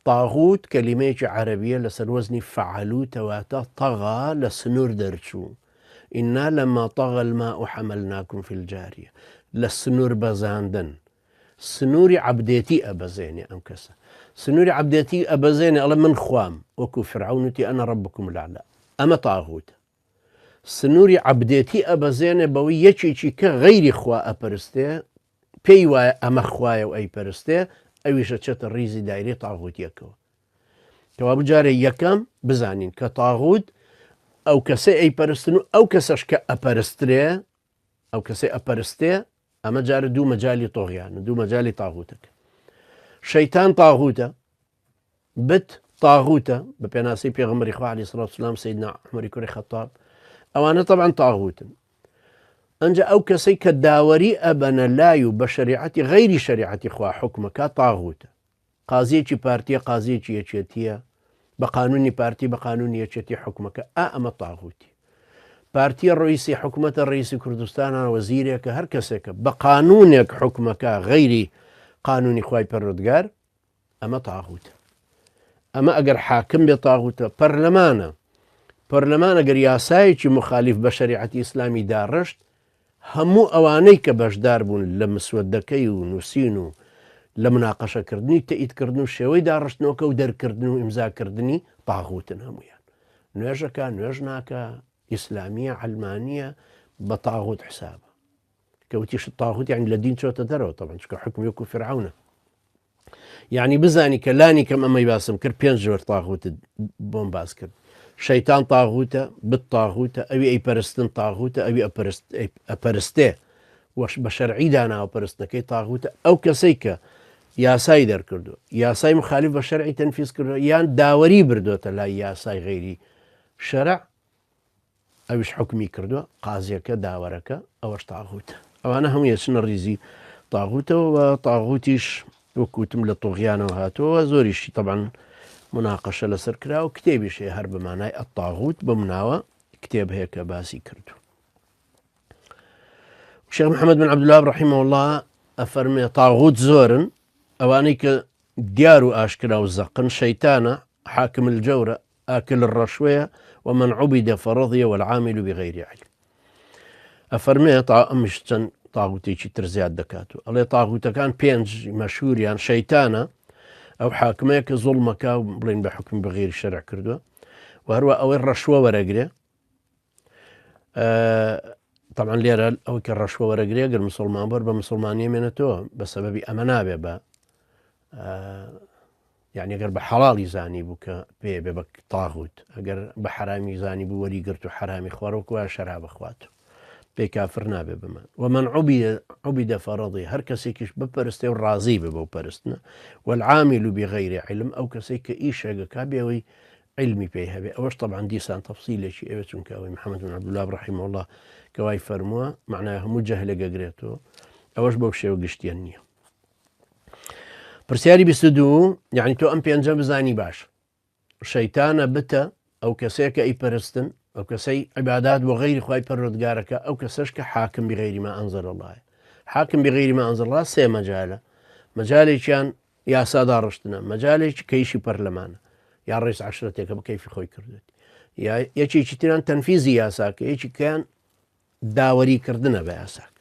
طاغوت كلمة عربية لسر وزني فعلوا تواتا طغى لسنور درشو إنا لما طغى الماء حملناكم في الجارية لسنور بزاندن سنوري عبديتي أبزيني أم كسا سنوري عبديتي أبزيني الله من خوام وكو فرعونتي أنا ربكم الأعلى أما طاغوت سنوري عبديتي أبزيني بوي يشي كغير خوا أبرستي بيوا أما خوايا وأي برستي أويش تشت الريزي دايري طاغوت يكو كواب جاري يكم بزانين كطاغوت أو كسي أي برستنو أو كسش كأبرستري أو كسي أبرستي أما جار دو مجالي طغيان دو مجالي طاغوتك شيطان طاغوته بت طاغوته ببناسي بيغمر إخوة عليه الصلاة والسلام سيدنا عمر كوري خطاب أو أنا طبعا طاغوتا أنجا أو كسي كداوري أبنا لايو بشريعتي غير شريعة إخوة حكمك طاغوتا قاضيتي بارتي قاضيتي يشتيا بقانوني بارتي بقانوني يشتي حكمك أما طاغوتي بارتي الرئيسي حكومة الرئيس كردستان وزيرك هركسك بقانونك حكمك غير قانوني خواي بردقار أما طاغوت أما أجر حاكم بطاغوت برلمان أجر ياسايك مخالف بشريعة إسلامي دارشت همو أوانيك باش داربون لمسودكي ونسينو لمناقشة كردني تأيد كردنو شوي دارشتنوك ودر كردنو إمزا كردني طاغوتن همويان نواجكا نواجناكا إسلامية علمانية بطاغوت حسابه كوتيش الطاغوت يعني لدين شو تدروا طبعا شكو حكم يكون فرعون يعني بزاني كلاني كم أما يباسم كر بينجور طاغوت بومباس كر شيطان طاغوته بالطاغوته أبي أي برستن طاغوته أبي أبرسته وش بشرعي دانا وبرستنا كي طاغوته أو كسيكا ياساي در كردو ياساي مخالف بشرعي تنفيذ كردو يان داوري بردوتا لا ياساي غيري شرع أوش حكمي كردو قاضيك داورك أوش طاغوت أو أنا هم يسن الريزي طاغوت وطاغوتيش وكوتم للطغيان وهاتو وزوريش طبعا مناقشة لسركرا وكتابي شيء هرب معناي الطاغوت بمناوى كتاب هيك باسي كردو الشيخ محمد بن عبد الوهاب رحمه الله أفرمي طاغوت زورن أوانيك ديارو أشكرا وزقن شيطانا حاكم الجورة آكل الرشوية ومن عبد فرضي والعامل بغير علم أفرمي مش طاغوتي ترزيات دكاتو الله طاغوتا كان بينج مشهور يعني شيطانا أو حاكميك ظلمك بلين بحكم بغير الشرع كردو وهو أو الرشوة ورقري طبعا ليرا أو كالرشوة ورقري قال مسلمان بربا مسلمانية منتو بسبب أمنابه با يعني أجر بحلال يزاني بك بك طاغوت أجر بحرام يزاني بولي قرتو حرامي خوارك وشراب أخواته بكافر نابه بما ومن عبد فرضي هر كسيكش ببرستي والرازي ببرستنا والعامل بغير علم أو كسيك إيشا كابيوي علمي بيها بي أوش طبعا ديسان تفصيل شيء أبتون كاوي محمد بن عبد الله رحمه الله كواي فرموا معناه مجهل قريتو أوش بوشي وقشتيني برسياري بسدو يعني تو أم بينجا بزاني باش شيطان بتا أو كسيك أي برستن أو كسي عبادات وغير خواي بردقارك أو كسشك حاكم بغير ما أنزل الله حاكم بغير ما أنزل الله سي مجالي كان يا سادة رشتنا مجالي كيشي برلمان يا رئيس عشرتك بكيف خوي كردت يا يشي تنان تنفيذي ياساك يشي كان داوري كردنا بياساك